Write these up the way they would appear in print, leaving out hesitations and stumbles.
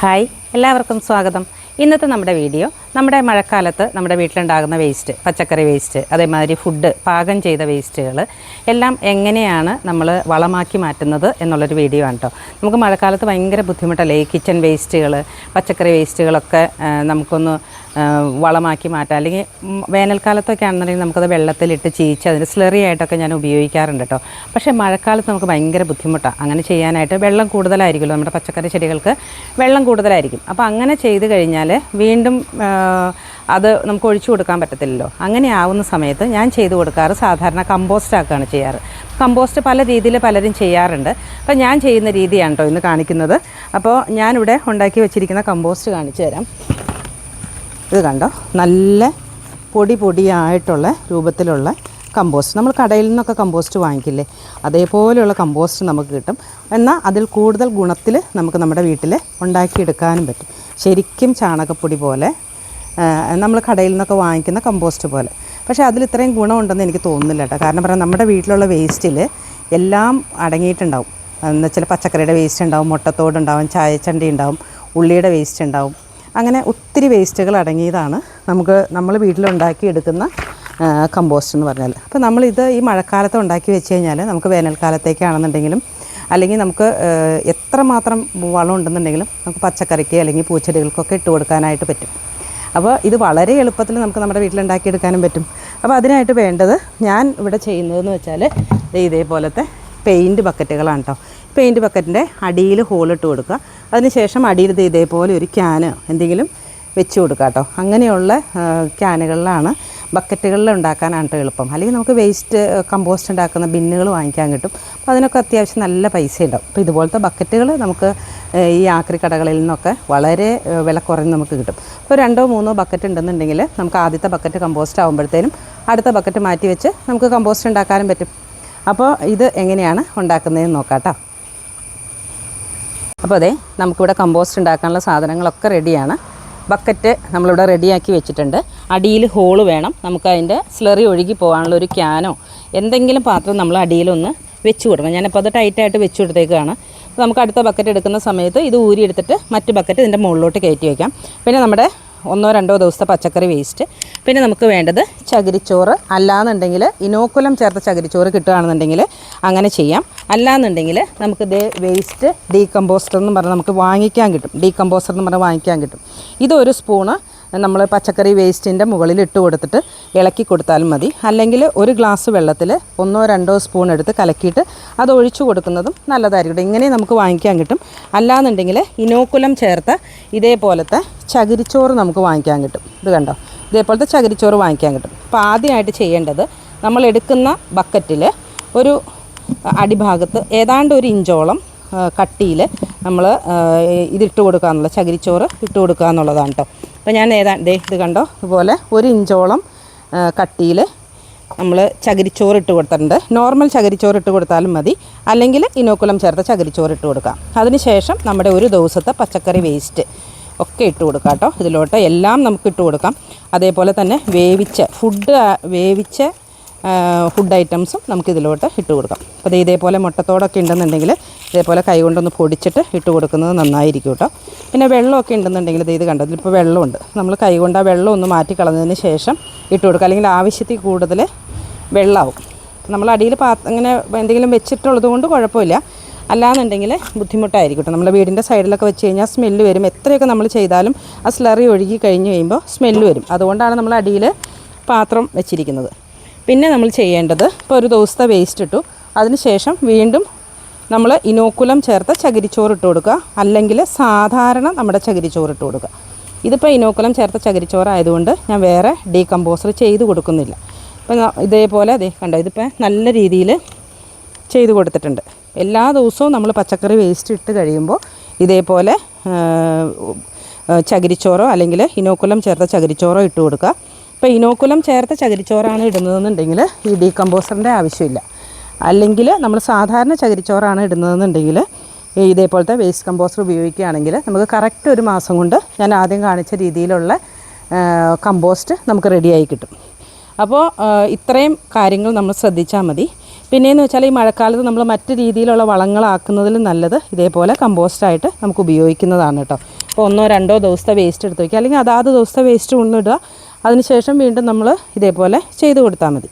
Hi, എല്ലാവർക്കും സ്വാഗതം. ഇന്നത്തെ നമ്മുടെ വീഡിയോ നമ്മുടെ മഴക്കാലത്ത് നമ്മുടെ വീട്ടിലുണ്ടാകുന്ന വേസ്റ്റ്, പച്ചക്കറി വേസ്റ്റ്, അതേമാതിരി ഫുഡ് പാകം ചെയ്ത വേസ്റ്റുകൾ എല്ലാം എങ്ങനെയാണ് നമ്മൾ വളമാക്കി മാറ്റുന്നത് എന്നുള്ളൊരു വീഡിയോ ആണ് കേട്ടോ. നമുക്ക് മഴക്കാലത്ത് ഭയങ്കര ബുദ്ധിമുട്ടല്ലേ ഈ കിച്ചൺ വേസ്റ്റുകൾ, പച്ചക്കറി വേസ്റ്റുകളൊക്കെ നമുക്കൊന്ന് വളമാക്കി മാറ്റാം. അല്ലെങ്കിൽ വേനൽക്കാലത്തൊക്കെ ആണെന്നുണ്ടെങ്കിൽ നമുക്കത് വെള്ളത്തിലിട്ട് ചീച്ച് അതിന് സ്ലറി ആയിട്ടൊക്കെ ഞാൻ ഉപയോഗിക്കാറുണ്ട് കേട്ടോ. പക്ഷേ മഴക്കാലത്ത് നമുക്ക് ഭയങ്കര ബുദ്ധിമുട്ടാണ് അങ്ങനെ ചെയ്യാനായിട്ട്. വെള്ളം കൂടുതലായിരിക്കുമല്ലോ, നമ്മുടെ പച്ചക്കറി ചെടികൾക്ക് വെള്ളം കൂടുതലായിരിക്കും. അപ്പോൾ അങ്ങനെ ചെയ്ത് കഴിഞ്ഞാൽ വീണ്ടും അത് നമുക്ക് ഒഴിച്ചു കൊടുക്കാൻ പറ്റത്തില്ലല്ലോ. അങ്ങനെ ആവുന്ന സമയത്ത് ഞാൻ ചെയ്ത് കൊടുക്കാറ് സാധാരണ കമ്പോസ്റ്റാക്കുകയാണ് ചെയ്യാറ്. കമ്പോസ്റ്റ് പല രീതിയിൽ പലരും ചെയ്യാറുണ്ട്. അപ്പോൾ ഞാൻ ചെയ്യുന്ന രീതിയാണ് കേട്ടോ ഇന്ന് കാണിക്കുന്നത്. അപ്പോൾ ഞാനിവിടെ ഉണ്ടാക്കി വെച്ചിരിക്കുന്ന കമ്പോസ്റ്റ് കാണിച്ചു തരാം. ഇത് കണ്ടോ, നല്ല പൊടിയായിട്ടുള്ള രൂപത്തിലുള്ള കമ്പോസ്റ്റ്. നമ്മൾ കടയിൽ നിന്നൊക്കെ കമ്പോസ്റ്റ് വാങ്ങിക്കില്ലേ, അതേപോലെയുള്ള കമ്പോസ്റ്റ് നമുക്ക് കിട്ടും. എന്നാൽ അതിൽ കൂടുതൽ ഗുണത്തിൽ നമുക്ക് നമ്മുടെ വീട്ടിൽ ഉണ്ടാക്കിയെടുക്കാനും പറ്റും. ശരിക്കും ചാണകപ്പൊടി പോലെ, നമ്മൾ കടയിൽ നിന്നൊക്കെ വാങ്ങിക്കുന്ന കമ്പോസ്റ്റ് പോലെ. പക്ഷേ അതിൽ ഇത്രയും ഗുണമുണ്ടെന്ന് എനിക്ക് തോന്നുന്നില്ല കേട്ടോ. കാരണം പറയാം, നമ്മുടെ വീട്ടിലുള്ള വേസ്റ്റിൽ എല്ലാം അടങ്ങിയിട്ടുണ്ടാവും. എന്ന് വെച്ചാൽ പച്ചക്കറിയുടെ വേസ്റ്റ് ഉണ്ടാവും, മുട്ടത്തോടുണ്ടാവും, ചായച്ചണ്ടി ഉണ്ടാവും, ഉള്ളിയുടെ വേസ്റ്റ് ഉണ്ടാവും. അങ്ങനെ ഒത്തിരി വേസ്റ്റുകൾ അടങ്ങിയതാണ് നമ്മൾ വീട്ടിലുണ്ടാക്കി എടുക്കുന്ന കമ്പോസ്റ്റ് എന്ന് പറഞ്ഞാൽ. അപ്പോൾ നമ്മളിത് ഈ മഴക്കാലത്ത് ഉണ്ടാക്കി വെച്ച് കഴിഞ്ഞാൽ നമുക്ക് വേനൽക്കാലത്തേക്കാണെന്നുണ്ടെങ്കിലും അല്ലെങ്കിൽ നമുക്ക് എത്രമാത്രം വളം ഉണ്ടെന്നുണ്ടെങ്കിലും നമുക്ക് പച്ചക്കറിക്ക് അല്ലെങ്കിൽ പൂച്ചെടികൾക്കൊക്കെ ഇട്ട് കൊടുക്കാനായിട്ട് പറ്റും. അപ്പോൾ ഇത് വളരെ എളുപ്പത്തിൽ നമുക്ക് നമ്മുടെ വീട്ടിലുണ്ടാക്കിയെടുക്കാനും പറ്റും. അപ്പോൾ അതിനായിട്ട് വേണ്ടത്, ഞാൻ ഇവിടെ ചെയ്യുന്നതെന്ന് വെച്ചാൽ ഇതേപോലത്തെ പെയിൻറ്റ് ബക്കറ്റുകളാണ് കേട്ടോ. പെയിൻറ്റ് ബക്കറ്റിൻ്റെ അടിയിൽ ഹോളിട്ട് കൊടുക്കുക. അതിനുശേഷം അടിയിൽ ഇതേപോലെ ഒരു ക്യാന് എന്തെങ്കിലും വെച്ച് കൊടുക്കുക കേട്ടോ. അങ്ങനെയുള്ള ക്യാനുകളിലാണ്, ബക്കറ്റുകളിൽ ഉണ്ടാക്കാനാണ് കേട്ടോ എളുപ്പം. അല്ലെങ്കിൽ നമുക്ക് വേസ്റ്റ് കമ്പോസ്റ്റ് ഉണ്ടാക്കുന്ന ബിന്നുകൾ വാങ്ങിക്കാൻ കിട്ടും. അപ്പോൾ അതിനൊക്കെ അത്യാവശ്യം നല്ല പൈസ ഉണ്ടാവും. അപ്പോൾ ഇതുപോലത്തെ ബക്കറ്റുകൾ നമുക്ക് ഈ ആക്രി കടകളിൽ നിന്നൊക്കെ വളരെ വില കുറഞ്ഞ് നമുക്ക് കിട്ടും. അപ്പോൾ 2-3 ബക്കറ്റ് ഉണ്ടെന്നുണ്ടെങ്കിൽ നമുക്ക് ആദ്യത്തെ ബക്കറ്റ് കമ്പോസ്റ്റ് ആകുമ്പോഴത്തേനും അടുത്ത ബക്കറ്റ് മാറ്റി വെച്ച് നമുക്ക് കമ്പോസ്റ്റ് ഉണ്ടാക്കാനും പറ്റും. അപ്പോൾ ഇത് എങ്ങനെയാണ് ഉണ്ടാക്കുന്നതെന്ന് നോക്കാം കേട്ടോ. അപ്പോൾ അതെ, നമുക്കിവിടെ കമ്പോസ്റ്റ് ഉണ്ടാക്കാനുള്ള സാധനങ്ങളൊക്കെ റെഡിയാണ്. ബക്കറ്റ് നമ്മളിവിടെ റെഡിയാക്കി വെച്ചിട്ടുണ്ട്. അടിയിൽ ഹോള് വേണം. നമുക്കതിൻ്റെ സ്ലറി ഒഴുകി പോകാനുള്ള ഒരു ക്യാനോ എന്തെങ്കിലും പാത്രം നമ്മൾ അടിയിലൊന്ന് വെച്ച് കൊടുക്കണം. ഞാനിപ്പോൾ അത് ടൈറ്റായിട്ട് വെച്ച് കൊടുത്തേക്കാണ്. നമുക്ക് അടുത്ത ബക്കറ്റ് എടുക്കുന്ന സമയത്ത് ഇത് ഊരിയെടുത്തിട്ട് മറ്റ് ബക്കറ്റ് ഇതിൻ്റെ മുകളിലോട്ട് കയറ്റി വയ്ക്കാം. പിന്നെ നമ്മുടെ 1-2 ദിവസത്തെ പച്ചക്കറി വേസ്റ്റ്, പിന്നെ നമുക്ക് വേണ്ടത് ചകിരിച്ചോറ്. അല്ലാന്നുണ്ടെങ്കിൽ ഇനോക്കുലം ചേർത്ത ചകിരിച്ചോറ് കിട്ടുകയാണെന്നുണ്ടെങ്കിൽ അങ്ങനെ ചെയ്യാം. അല്ലാന്നുണ്ടെങ്കിൽ നമുക്ക് ഇതേ വേസ്റ്റ് ഡീകമ്പോസ്റ്റർ എന്ന് പറഞ്ഞാൽ നമുക്ക് വാങ്ങിക്കാൻ കിട്ടും. ഡീകമ്പോസ്റ്റർ എന്ന് പറഞ്ഞാൽ വാങ്ങിക്കാൻ കിട്ടും. ഇതൊരു സ്പൂണ് നമ്മൾ പച്ചക്കറി വേസ്റ്റിൻ്റെ മുകളിൽ ഇട്ട് കൊടുത്തിട്ട് ഇളക്കി കൊടുത്താലും മതി. അല്ലെങ്കിൽ ഒരു ഗ്ലാസ് വെള്ളത്തിൽ 1-2 സ്പൂൺ എടുത്ത് കലക്കിയിട്ട് അത് ഒഴിച്ചു കൊടുക്കുന്നതും നല്ലതായിരിക്കും. ഇങ്ങനെ നമുക്ക് വാങ്ങിക്കാൻ കിട്ടും. അല്ലാന്നുണ്ടെങ്കിൽ ഇനോക്കുലം ചേർത്ത ഇതേപോലത്തെ ചകിരിച്ചോറ് നമുക്ക് വാങ്ങിക്കാൻ കിട്ടും. ഇത് കണ്ടോ, ഇതേപോലത്തെ ചകിരിച്ചോറ് വാങ്ങിക്കാൻ കിട്ടും. അപ്പോൾ ആദ്യമായിട്ട് ചെയ്യേണ്ടത്, നമ്മൾ എടുക്കുന്ന ബക്കറ്റിൽ ഒരു അടിഭാഗത്ത് ഏതാണ്ട് 1 ഇഞ്ചോളം കട്ടിയിൽ നമ്മൾ ഇതിട്ട് കൊടുക്കുക എന്നുള്ള, ചകിരിച്ചോറ് ഇട്ട് കൊടുക്കുക എന്നുള്ളതാണ് കേട്ടോ. അപ്പോൾ ഞാൻ ഇത് കണ്ടോ, ഇതുപോലെ 1 ഇഞ്ചോളം കട്ടിയിൽ നമ്മൾ ചകിരിച്ചോറ് ഇട്ട് കൊടുത്തിട്ടുണ്ട്. നോർമൽ ചകിരിച്ചോറ് ഇട്ട് കൊടുത്താലും മതി, അല്ലെങ്കിൽ ഇനോക്കുലം ചേർത്ത ചകിരിച്ചോറ് ഇട്ട് കൊടുക്കാം. അതിനുശേഷം നമ്മുടെ ഒരു ദിവസത്തെ പച്ചക്കറി വേസ്റ്റ് ഒക്കെ ഇട്ട് കൊടുക്കാം കേട്ടോ. ഇതിലോട്ട് എല്ലാം നമുക്ക് ഇട്ട് കൊടുക്കാം. അതേപോലെ തന്നെ വേവിച്ച ഫുഡ് ഐറ്റംസും നമുക്കിതിലോട്ട് ഇട്ട് കൊടുക്കാം. അപ്പോൾ ഇതേപോലെ മുട്ടത്തോടൊക്കെ ഉണ്ടെന്നുണ്ടെങ്കിൽ ഇതേപോലെ കൈ കൊണ്ടൊന്ന് പൊടിച്ചിട്ട് ഇട്ട് കൊടുക്കുന്നത് നന്നായിരിക്കും കേട്ടോ. പിന്നെ വെള്ളമൊക്കെ ഉണ്ടെന്നുണ്ടെങ്കിൽ ഇത് കണ്ടോ, ഇതിലിപ്പോൾ വെള്ളമുണ്ട്. നമ്മൾ കൈ കൊണ്ട് ആ വെള്ളം ഒന്ന് മാറ്റി കളഞ്ഞതിന് ശേഷം ഇട്ട് കൊടുക്കുക. അല്ലെങ്കിൽ ആവശ്യത്തിൽ കൂടുതൽ വെള്ളമാവും. നമ്മൾ അടിയിൽ അങ്ങനെ എന്തെങ്കിലും വെച്ചിട്ടുള്ളത് കൊണ്ട് കുഴപ്പമില്ല. അല്ലാന്നുണ്ടെങ്കിൽ ബുദ്ധിമുട്ടായിരിക്കും കേട്ടോ. നമ്മുടെ വീടിൻ്റെ സൈഡിലൊക്കെ വെച്ച് കഴിഞ്ഞാൽ സ്മെല്ല് വരും. എത്രയൊക്കെ നമ്മൾ ചെയ്താലും ആ സ്ലറി ഒഴുകി കഴിഞ്ഞ് കഴിയുമ്പോൾ സ്മെല്ല് വരും. അതുകൊണ്ടാണ് നമ്മൾ അടിയിൽ പാത്രം വെച്ചിരിക്കുന്നത്. പിന്നെ നമ്മൾ ചെയ്യേണ്ടത്, ഇപ്പോൾ ഒരു ദിവസത്തെ വേസ്റ്റ് ഇട്ടു, അതിനുശേഷം വീണ്ടും നമ്മൾ ഇനോക്കുലം ചേർത്ത ചകിരിച്ചോറ് ഇട്ട് കൊടുക്കുക. അല്ലെങ്കിൽ സാധാരണ നമ്മുടെ ചകിരിച്ചോറ് ഇട്ട് കൊടുക്കുക. ഇതിപ്പോൾ ഇനോക്കുലം ചേർത്ത ചകിരിച്ചോറായതുകൊണ്ട് ഞാൻ വേറെ ഡീകമ്പോസർ ചെയ്ത് കൊടുക്കുന്നില്ല. ഇപ്പം ഇതേപോലെ കണ്ടോ, ഇതിപ്പോൾ നല്ല രീതിയിൽ ചെയ്ത് കൊടുത്തിട്ടുണ്ട്. എല്ലാ ദിവസവും നമ്മൾ പച്ചക്കറി വേസ്റ്റ് ഇട്ട് കഴിയുമ്പോൾ ഇതേപോലെ ചകിരിച്ചോറോ അല്ലെങ്കിൽ ഇനോക്കുലം ചേർത്ത ചകിരിച്ചോറോ ഇട്ട് കൊടുക്കുക. ഇപ്പോൾ ഇനോക്കുലം ചേർത്ത ചകിരിച്ചോറാണ് ഇടുന്നതെന്നുണ്ടെങ്കിൽ ഈ ഡീകമ്പോസറിൻ്റെ ആവശ്യമില്ല. അല്ലെങ്കിൽ നമ്മൾ സാധാരണ ചകിരിച്ചോറാണ് ഇടുന്നതെന്നുണ്ടെങ്കിൽ ഇതേപോലത്തെ വേസ്റ്റ് കമ്പോസ്റ്റർ ഉപയോഗിക്കുകയാണെങ്കിൽ നമുക്ക് കറക്റ്റ് 1 മാസം കൊണ്ട് ഞാൻ ആദ്യം കാണിച്ച രീതിയിലുള്ള കമ്പോസ്റ്റ് നമുക്ക് റെഡിയായി കിട്ടും. അപ്പോൾ ഇത്രയും കാര്യങ്ങൾ നമ്മൾ ശ്രദ്ധിച്ചാൽ മതി. പിന്നെയെന്ന് വെച്ചാൽ ഈ മഴക്കാലത്ത് നമ്മൾ മറ്റ് രീതിയിലുള്ള വളങ്ങളാക്കുന്നതിലും നല്ലത് ഇതേപോലെ കമ്പോസ്റ്റായിട്ട് നമുക്ക് ഉപയോഗിക്കുന്നതാണ് കേട്ടോ. ഇപ്പോൾ 1-2 ദിവസത്തെ വേസ്റ്റ് എടുത്ത് വയ്ക്കുക, അല്ലെങ്കിൽ അതാത് ദിവസത്തെ വേസ്റ്റ് കൊണ്ടിടുക. അതിനുശേഷം വീണ്ടും നമ്മൾ ഇതേപോലെ ചെയ്ത് കൊടുത്താൽ മതി.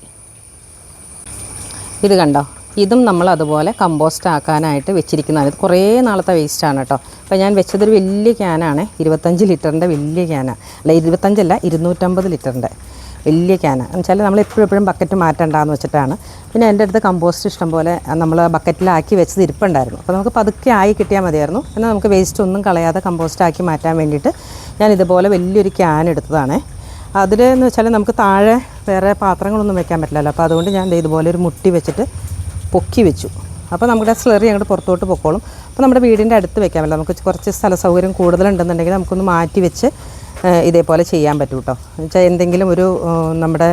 ഇത് കണ്ടോ, ഇതും നമ്മൾ അതുപോലെ കമ്പോസ്റ്റ് ആക്കാനായിട്ട് വെച്ചിരിക്കുന്നതാണ്. ഇത് കുറേ നാളത്തെ വേസ്റ്റാണ് കേട്ടോ. അപ്പോൾ ഞാൻ വെച്ചതൊരു വലിയ ക്യാനാണ്, 25 ലിറ്ററിൻ്റെ വലിയ ക്യാനാണ്. അല്ല 25 250 ലിറ്ററിൻ്റെ വലിയ ക്യാനാണ്. എന്ന് വെച്ചാൽ നമ്മൾ എപ്പോഴും ബക്കറ്റ് മാറ്റണ്ടെന്ന് വെച്ചിട്ടാണ്. പിന്നെ എൻ്റെ അടുത്ത് കമ്പോസ്റ്റ് ഇഷ്ടം പോലെ നമ്മൾ ബക്കറ്റിലാക്കി വെച്ചത് ഇരിപ്പുണ്ടായിരുന്നു. അപ്പോൾ നമുക്ക് പതുക്കെ ആയി കിട്ടിയാൽ മതിയായിരുന്നു. എന്നാൽ നമുക്ക് വേസ്റ്റ് ഒന്നും കളയാതെ കമ്പോസ്റ്റ് ആക്കി മാറ്റാൻ വേണ്ടിയിട്ട് ഞാൻ ഇതുപോലെ വലിയൊരു ക്യാൻ എടുത്തതാണ്. അതിലെന്ന് വെച്ചാൽ നമുക്ക് താഴെ വേറെ പാത്രങ്ങളൊന്നും വെക്കാൻ പറ്റില്ലല്ലോ. അപ്പോൾ അതുകൊണ്ട് ഞാൻ ഇതുപോലെ ഒരു മുട്ടി വെച്ചിട്ട് പൊക്കി വെച്ചു. അപ്പോൾ നമ്മുടെ സ്ലറി അങ്ങോട്ട് പുറത്തോട്ട് പൊക്കോളും. അപ്പോൾ നമ്മുടെ വീടിൻ്റെ അടുത്ത് വെക്കാൻ പറ്റില്ല. നമുക്ക് കുറച്ച് സ്ഥല സൗകര്യം കൂടുതലുണ്ടെന്നുണ്ടെങ്കിൽ നമുക്കൊന്ന് മാറ്റി വെച്ച് ഇതേപോലെ ചെയ്യാൻ പറ്റും കേട്ടോ. എന്ന് വെച്ചാൽ എന്തെങ്കിലും ഒരു നമ്മുടെ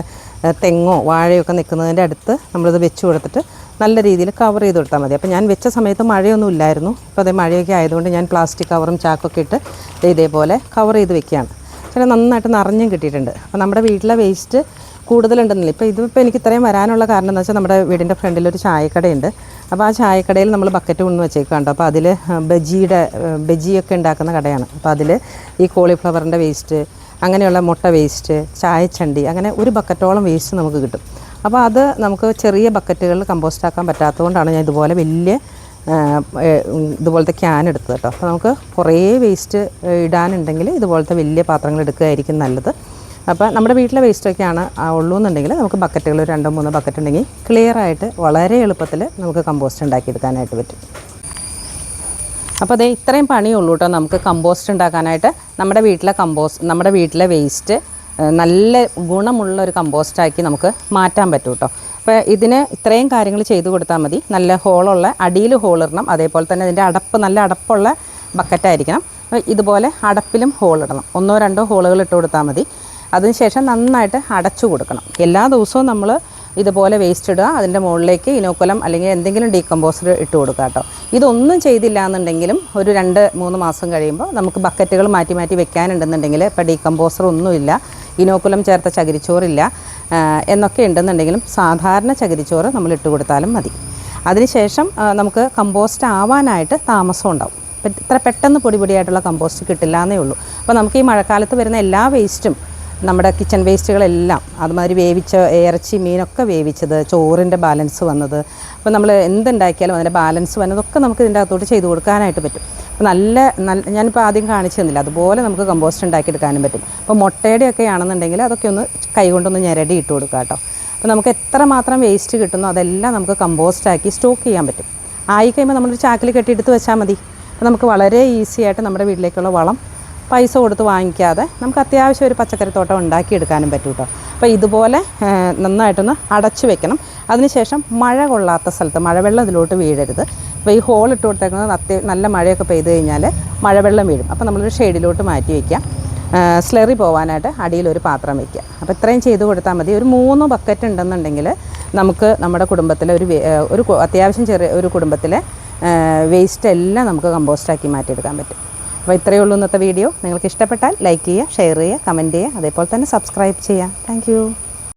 തെങ്ങോ വാഴയോ ഒക്കെ നിൽക്കുന്നതിൻ്റെ അടുത്ത് നമ്മളിത് വെച്ച് കൊടുത്തിട്ട് നല്ല രീതിയിൽ കവർ ചെയ്ത് കൊടുത്താൽ മതി. അപ്പോൾ ഞാൻ വെച്ച സമയത്ത് മഴയൊന്നും ഇല്ലായിരുന്നു. ഇപ്പോൾ അതേ മഴയൊക്കെ ആയതുകൊണ്ട് ഞാൻ പ്ലാസ്റ്റിക് കവറും ചാക്കൊക്കെ ഇട്ട് ഇതേപോലെ കവർ ചെയ്ത് വെക്കുകയാണ്. ചില നന്നായിട്ട് നിറഞ്ഞും കിട്ടിയിട്ടുണ്ട്. അപ്പോൾ നമ്മുടെ വീട്ടിലെ വേസ്റ്റ് കൂടുതലുണ്ടെന്നില്ല. ഇതിപ്പോൾ എനിക്ക് ഇത്രയും വരാനുള്ള കാരണം എന്ന് വെച്ചാൽ നമ്മുടെ വീടിൻ്റെ ഫ്രണ്ടിലൊരു ചായക്കടയുണ്ട്. അപ്പോൾ ആ ചായക്കടയിൽ നമ്മൾ ബക്കറ്റ് കൊണ്ടു വെച്ചേക്കാണ്ട്. അപ്പോൾ അതിൽ ബജിയൊക്കെ ഉണ്ടാക്കുന്ന കടയാണ്. അപ്പോൾ അതിൽ ഈ കോളിഫ്ലവറിൻ്റെ വേസ്റ്റ്, അങ്ങനെയുള്ള മുട്ട വേസ്റ്റ്, ചായച്ചണ്ടി, അങ്ങനെ ഒരു ബക്കറ്റോളം വേസ്റ്റ് നമുക്ക് കിട്ടും. അപ്പോൾ അത് നമുക്ക് ചെറിയ ബക്കറ്റുകളിൽ കമ്പോസ്റ്റ് ആക്കാൻ പറ്റാത്തതുകൊണ്ടാണ് ഞാൻ ഇതുപോലെ ഇതുപോലത്തെ ക്യാൻ എടുത്തത് കേട്ടോ. അപ്പോൾ നമുക്ക് കുറേ വേസ്റ്റ് ഇടാനുണ്ടെങ്കിൽ ഇതുപോലത്തെ വലിയ പാത്രങ്ങൾ എടുക്കുകയായിരിക്കും നല്ലത്. അപ്പോൾ നമ്മുടെ വീട്ടിലെ വേസ്റ്റൊക്കെയാണ് ഉള്ളൂ എന്നുണ്ടെങ്കിൽ നമുക്ക് ബക്കറ്റുകൾ 2-3 ബക്കറ്റ് ഉണ്ടെങ്കിൽ ക്ലിയറായിട്ട് വളരെ എളുപ്പത്തിൽ നമുക്ക് കമ്പോസ്റ്റ് ഉണ്ടാക്കിയെടുക്കാനായിട്ട് പറ്റും. അപ്പോൾ അതേ ഇത്രയും പണിയുള്ളൂ കേട്ടോ നമുക്ക് കമ്പോസ്റ്റ് ഉണ്ടാക്കാനായിട്ട്. നമ്മുടെ വീട്ടിലെ വേസ്റ്റ് നല്ല ഗുണമുള്ള ഒരു കമ്പോസ്റ്റാക്കി നമുക്ക് മാറ്റാൻ പറ്റും കേട്ടോ. അപ്പോൾ ഇതിന് ഇത്രയും കാര്യങ്ങൾ ചെയ്തു കൊടുത്താൽ മതി. നല്ല ഹോളുള്ള, അടിയിൽ ഹോളിടണം. അതേപോലെ തന്നെ ഇതിൻ്റെ നല്ല അടപ്പുള്ള ബക്കറ്റായിരിക്കണം. ഇതുപോലെ അടപ്പിലും ഹോളിടണം. 1-2 ഹോളുകൾ ഇട്ട് കൊടുത്താൽ മതി. അതിനുശേഷം നന്നായിട്ട് അടച്ചു കൊടുക്കണം. എല്ലാ ദിവസവും നമ്മൾ ഇതുപോലെ വേസ്റ്റ് ഇടുക, അതിൻ്റെ മുകളിലേക്ക് ഇനോക്കുലം അല്ലെങ്കിൽ എന്തെങ്കിലും ഡീകമ്പോസർ ഇട്ട് കൊടുക്കുക കേട്ടോ. ഇതൊന്നും ചെയ്തില്ല എന്നുണ്ടെങ്കിലും ഒരു 2-3 മാസം കഴിയുമ്പോൾ നമുക്ക് ബക്കറ്റുകൾ മാറ്റി വെക്കാനുണ്ടെന്നുണ്ടെങ്കിൽ, ഇപ്പോൾ ഡീകമ്പോസർ ഒന്നുമില്ല, ഇനോക്കുലം ചേർത്ത ചകിരിച്ചോറില്ല എന്നൊക്കെ ഉണ്ടെന്നുണ്ടെങ്കിലും സാധാരണ ചകിരിച്ചോറ് നമ്മൾ ഇട്ട് കൊടുത്താലും മതി. അതിനുശേഷം നമുക്ക് കമ്പോസ്റ്റ് ആവാനായിട്ട് താമസം ഉണ്ടാവും. ഇത്ര പെട്ടെന്ന് പൊടിയായിട്ടുള്ള കമ്പോസ്റ്റ് കിട്ടില്ല എന്നേ ഉള്ളൂ. അപ്പോൾ നമുക്ക് ഈ മഴക്കാലത്ത് വരുന്ന എല്ലാ വേസ്റ്റും, നമ്മുടെ കിച്ചൺ വേസ്റ്റുകളെല്ലാം, അതുമാതിരി വേവിച്ച ഇറച്ചി മീനൊക്കെ വേവിച്ചത്, ചോറിൻ്റെ ബാലൻസ് വന്നത്, അപ്പോൾ നമ്മൾ എന്തുണ്ടാക്കിയാലും അതിൻ്റെ ബാലൻസ് വന്നതൊക്കെ നമുക്ക് ഇതിൻ്റെ അകത്തോട്ട് ചെയ്ത് കൊടുക്കാനായിട്ട് പറ്റും. അപ്പോൾ നല്ല ഞാനിപ്പോൾ ആദ്യം കാണിച്ചു തന്നില്ല, അതുപോലെ നമുക്ക് കമ്പോസ്റ്റ് ഉണ്ടാക്കിയെടുക്കാനും പറ്റും. അപ്പോൾ മുട്ടയുടെയൊക്കെ ആണെന്നുണ്ടെങ്കിൽ അതൊക്കെ ഒന്ന് കൈകൊണ്ടൊന്ന് ഞെരടി ഇട്ട് കൊടുക്കുക കേട്ടോ. അപ്പോൾ നമുക്ക് എത്രമാത്രം വേസ്റ്റ് കിട്ടുന്നോ അതെല്ലാം നമുക്ക് കമ്പോസ്റ്റാക്കി സ്റ്റോക്ക് ചെയ്യാൻ പറ്റും. ആയിക്കഴിയുമ്പോൾ നമ്മളൊരു ചാക്കിൽ കെട്ടിയെടുത്ത് വെച്ചാൽ മതി. അപ്പോൾ നമുക്ക് വളരെ ഈസി ആയിട്ട് നമ്മുടെ വീട്ടിലേക്കുള്ള വളം പൈസ കൊടുത്ത് വാങ്ങിക്കാതെ നമുക്ക് അത്യാവശ്യം ഒരു പച്ചക്കറിത്തോട്ടം ഉണ്ടാക്കിയെടുക്കാനും പറ്റും കേട്ടോ. അപ്പോൾ ഇതുപോലെ നന്നായിട്ടൊന്ന് അടച്ചു വെക്കണം. അതിനുശേഷം മഴ കൊള്ളാത്ത സ്ഥലത്ത്, മഴവെള്ളം ഇതിലോട്ട് വീഴരുത്. അപ്പോൾ ഈ ഹോൾ ഇട്ട് കൊടുത്തേക്കുന്നത് നല്ല മഴയൊക്കെ പെയ്ത് കഴിഞ്ഞാൽ മഴവെള്ളം വീഴും. അപ്പോൾ നമ്മളൊരു ഷെയ്ഡിലോട്ട് മാറ്റി വയ്ക്കുക. സ്ലറി പോകാനായിട്ട് അടിയിലൊരു പാത്രം വയ്ക്കുക. അപ്പോൾ ഇത്രയും ചെയ്ത് കൊടുത്താൽ മതി. ഒരു 3 ബക്കറ്റ് ഉണ്ടെന്നുണ്ടെങ്കിൽ നമുക്ക് നമ്മുടെ കുടുംബത്തിലെ ഒരു അത്യാവശ്യം ചെറിയ ഒരു കുടുംബത്തിലെ വേസ്റ്റ് എല്ലാം നമുക്ക് കമ്പോസ്റ്റാക്കി മാറ്റിയെടുക്കാൻ പറ്റും. അപ്പോൾ ഇത്രയേ ഉള്ളൂ ഇന്നത്തെ വീഡിയോ. നിങ്ങൾക്ക് ഇഷ്ടപ്പെട്ടാൽ ലൈക്ക് ചെയ്യുക, ഷെയർ ചെയ്യുക, കമൻറ്റ് ചെയ്യുക, അതേപോലെ തന്നെ സബ്സ്ക്രൈബ് ചെയ്യുക. താങ്ക്